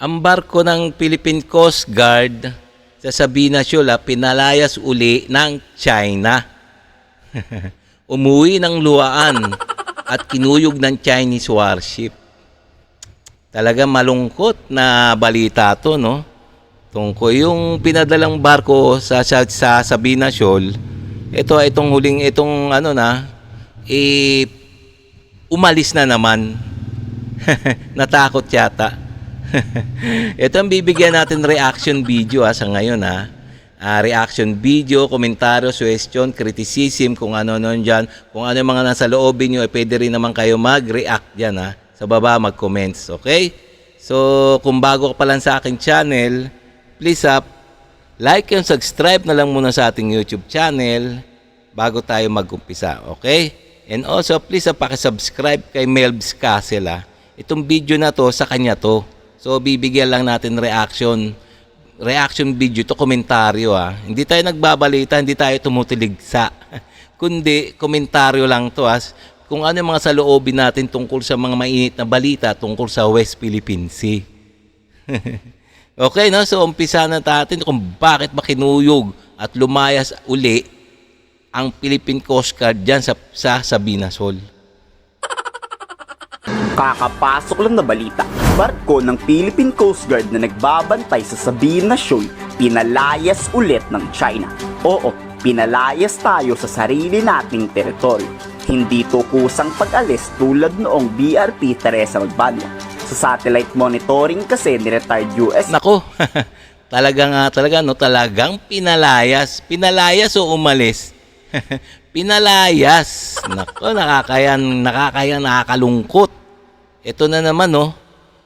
Ang barko ng Philippine Coast Guard sa Sabina Shoal pinalayas uli ng China. Umuwi ng luwaan at kinuyog ng Chinese warship. Talaga malungkot na balita to, no? Tungkol yung pinadalang barko sa Sabina Shoal, umalis na naman. Natakot yata. Ito ang bibigyan natin reaction video sa ngayon reaction video, komentaryo, suggestion, criticism, kung ano-ano dyan. Kung ano yung mga nasa loobin nyo, pwede rin naman kayo mag-react dyan sa baba, mag-comments, okay? So, kung bago ka pa lang sa aking channel, please like and subscribe na lang muna sa ating YouTube channel bago tayo mag-umpisa, okay? And also, please pakisubscribe kay Melbs Castle. Itong video na to, sa kanya to. So, bibigyan lang natin reaction video to, komentaryo. Hindi tayo nagbabalita, hindi tayo tumutiligsa. Kundi, komentaryo lang to. Kung ano yung mga saloobin natin tungkol sa mga mainit na balita tungkol sa West Philippine Sea. Okay, no? So, umpisa na natin kung bakit ba kinuyog at lumayas uli ang Philippine Coast Guard dyan sa Sabina Shoal. Kakapasok lang na balita, barko ng Philippine Coast Guard na nagbabantay sa Sabina Shoal pinalayas ulit ng China. Oo, pinalayas tayo sa sarili nating teritoryo. Hindi to kusang pag-alis tulad noong BRP Teresa Magbanwa. Sa satellite monitoring kasi ni retired US. Nako, talagang pinalayas o umalis. Pinalayas. Nako, nakakalungkot. Ito na naman,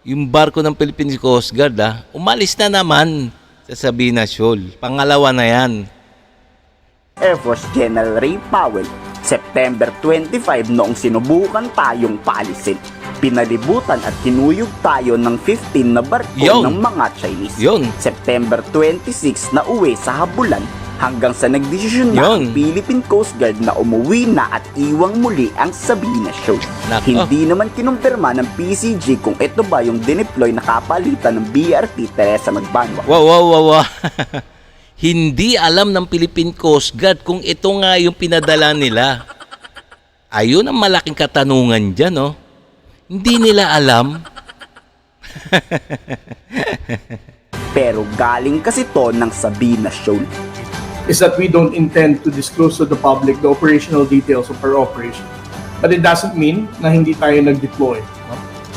yung barko ng Philippine Coast Guard, umalis na naman sa Sabina Shoal. Pangalawa na yan. Air Force General Ray Powell, September 25 noong sinubukan tayong paalisin. Pinalibutan at kinuyog tayo ng 15 na barko ng mga Chinese. September 26 na uwi sa habulan hanggang sa nagdesisyon na ang Philippine Coast Guard na umuwi na at iwang muli ang Sabina Shoal. Hindi naman kinumpirma ng PCG kung ito ba yung dineploy na kapalitan ng BRP Teresa Magbanwa. Wow. Hindi alam ng Philippine Coast Guard kung ito nga yung pinadala nila. Ayun ang malaking katanungan dyan, Hindi nila alam. Pero galing kasi to ng Sabina Shoal. Is that we don't intend to disclose to the public the operational details of our operation. But it doesn't mean na hindi tayo nag-deploy.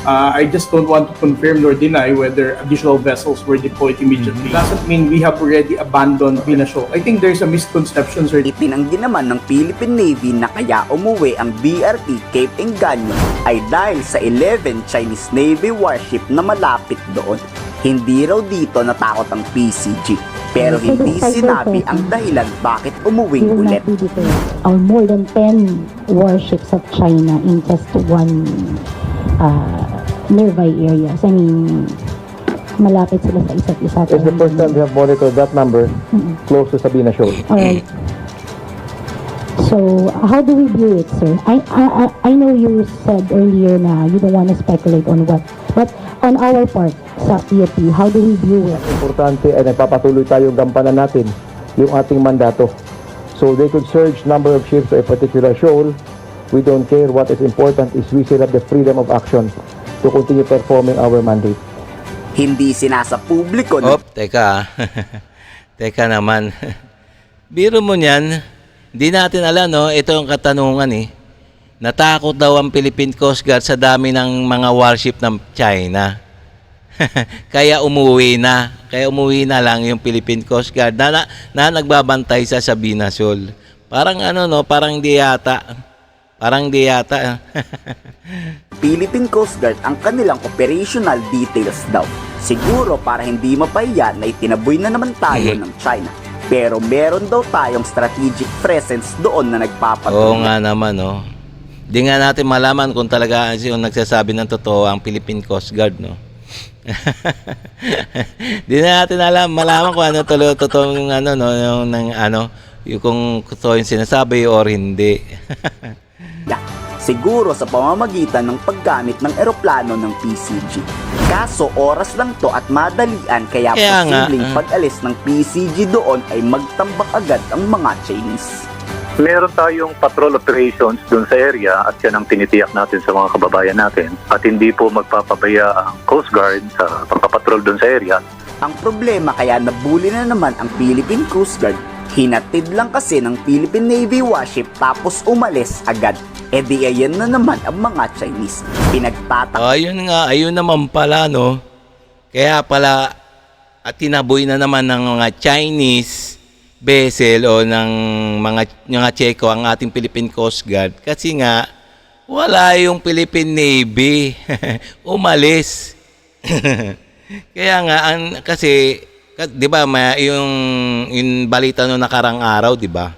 I just don't want to confirm nor deny whether additional vessels were deployed immediately. It doesn't mean we have already abandoned Sabina Shoal. I think there's a misconception, sir. Itinanggi naman ng Philippine Navy na kaya umuwi ang BRP Cape Engaño ay dahil sa 11 Chinese Navy warship na malapit doon. Hindi raw dito natakot ang PCG. Pero hindi sinabi ang dahilan bakit umuwing ulit. More than 10 warships of China in just one nearby areas. I mean, malapit sila sa isa't isa. It's the first time we have monitored that number close to Sabina Shoal. Alright. So, how do we view it, sir? I know you said earlier na you don't want to speculate on what, but on our part sa PFP, how do we view it? Importante ay nagpapatuloy tayong gampanan natin yung ating mandato. So they could surge number of ships to a particular shoal. We don't care. What is important is we still have the freedom of action to continue performing our mandate. Hindi sinasa publiko na. Teka. Teka naman. Biro mo niyan, hindi natin alam, ito yung katanungan Natakot daw ang Philippine Coast Guard sa dami ng mga warship ng China. Kaya umuwi na lang yung Philippine Coast Guard na nagbabantay sa Sabina Shoal. Parang parang di yata. Philippine Coast Guard ang kanilang operational details daw. Siguro para hindi mapahiya na itinaboy na naman tayo ng China. Pero meron daw tayong strategic presence doon na nagpapatuloy. Oo nga naman, Di nga natin malaman kung talaga yung nagsasabi ng totoo ang Philippine Coast Guard, Di na natin malaman kung ano totoo yung kung totoo yung sinasabi or hindi. Siguro sa pamamagitan ng paggamit ng eroplano ng PCG. Kaso oras lang to at madalian kaya Kaya nga, posibleng pag-alis ng PCG doon ay magtambak agad ang mga Chinese. Meron tayong patrol operations doon sa area at yan ang tinitiyak natin sa mga kababayan natin. At hindi po magpapabaya ang Coast Guard sa pagpapatrol doon sa area. Ang problema kaya nabuli na naman ang Philippine Coast Guard. Hinatid lang kasi ng Philippine Navy warship tapos umalis agad. E di ayan na naman ang mga Chinese. Pinagtatak Ayun naman pala, no? Kaya pala, at tinaboy na naman ng mga Chinese vessel o ng mga Tseko ang ating Philippine Coast Guard. Kasi nga, wala yung Philippine Navy. Umalis. Kaya nga, kasi, di ba, yung balita no nakarang araw, di ba?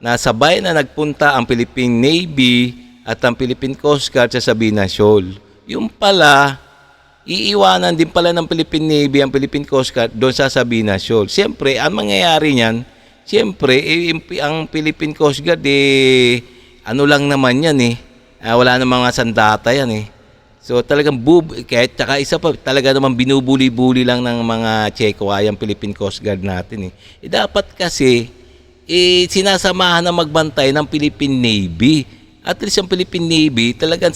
Nasabay na nagpunta ang Philippine Navy at ang Philippine Coast Guard sa Sabina Shoal. Yung pala, iiwanan din pala ng Philippine Navy ang Philippine Coast Guard doon sa Sabina Shoal. Siyempre, ang mangyayari niyan, siyempre, ang Philippine Coast Guard, ano lang naman yan wala namang mga sandata yan So talagang kahit tsaka isa pa, talaga naman binubuli-buli lang ng mga Tseko ang Philippine Coast Guard natin dapat kasi, sinasamahan na magbantay ng Philippine Navy. At least ang Philippine Navy, talagang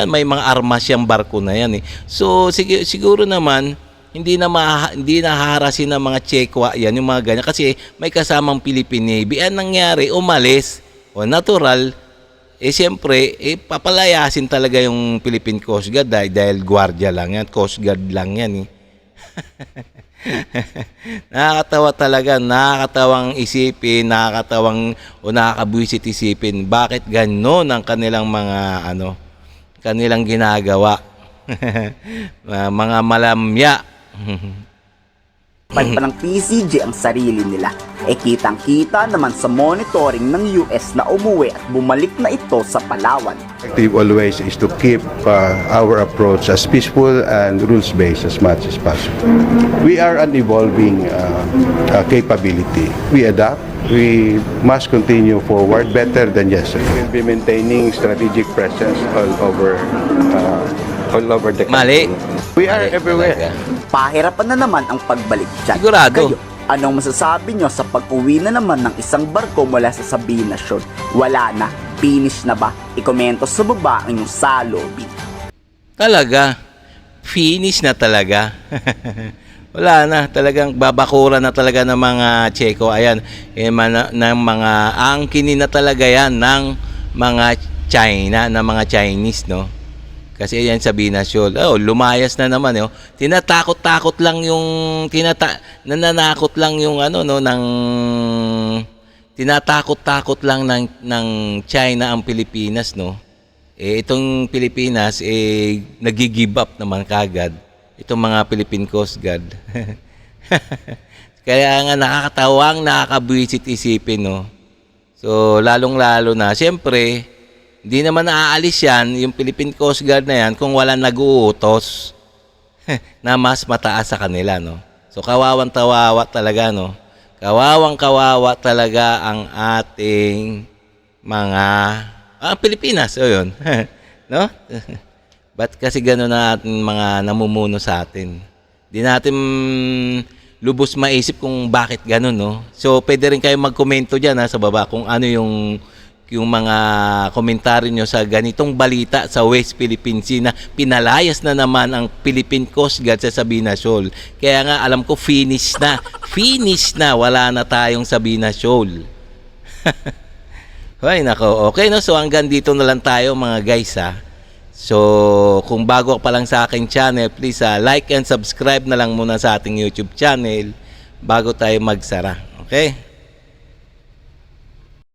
may mga armas yung barko na yan So siguro naman, hindi na haharasin ng mga Tseko yan, yung mga ganyan. Kasi may kasamang Philippine Navy. Ang nangyari, umalis. O natural, siyempre, papalayasin talaga yung Philippine Coast Guard dahil gwardiya lang yan, Coast Guard lang yan Nakakatawa talaga, nakakatawang isipin, nakakabwisit isipin bakit gano'n ang kanilang kanilang ginagawa. Mga malamya. pa ng PCG ang sarili nila. Kitang-kita naman sa monitoring ng US na umuwi at bumalik na ito sa Palawan. Objective always is to keep our approach as peaceful and rules-based as much as possible. We are an evolving capability. We adapt. We must continue forward better than yesterday. We'll be maintaining strategic presence all over the country. Mali. We are everywhere. Talaga. Pahirapan na naman ang pagbalik dyan. Sigurado. Kayo, anong masasabi nyo sa pag-uwi na naman ng isang barko mula sa Sabina Shoal? Wala na? Finish na ba? Ikomento sa baba ang inyong salobin. Talaga. Finish na talaga. Wala na. Talagang babakura na talaga ng mga Tseko. Ayan. Ng mga angkinin na talaga yan ng mga China, ng mga Chinese, no? Kasi ayan Sabina Shoal. Lumayas na naman Tinatakot-takot lang yung nananakot lang yung tinatakot-takot lang ng China ang Pilipinas, no. Itong Pilipinas nagi-give up naman kagad itong mga Philippine Coast Guard. Kaya nga nakakabwisit isipin, no. So lalong-lalo na siyempre hindi naman naaalis yan, yung Philippine Coast Guard na yan, kung walang nag-uutos na mas mataas sa kanila, no? So, kawawang-kawawa talaga, no? Kawawang-kawawa talaga ang ating mga Pilipinas, yun. No? Ba't kasi gano'n na ating mga namumuno sa atin? Di natin lubos maisip kung bakit gano'n, no? So, pwede rin kayo magkomento dyan sa baba kung ano yung mga komentaryo nyo sa ganitong balita sa West Philippine Sea na pinalayas na naman ang Philippine Coast Guard sa Sabina Shoal. Kaya nga alam ko finish na, wala na tayong Sabina Shoal. Hoy, nako. Okay, no? So hanggang dito na lang tayo mga guys So kung bago ka pa lang sa aking channel, please like and subscribe na lang muna sa ating YouTube channel bago tayo magsara. Okay?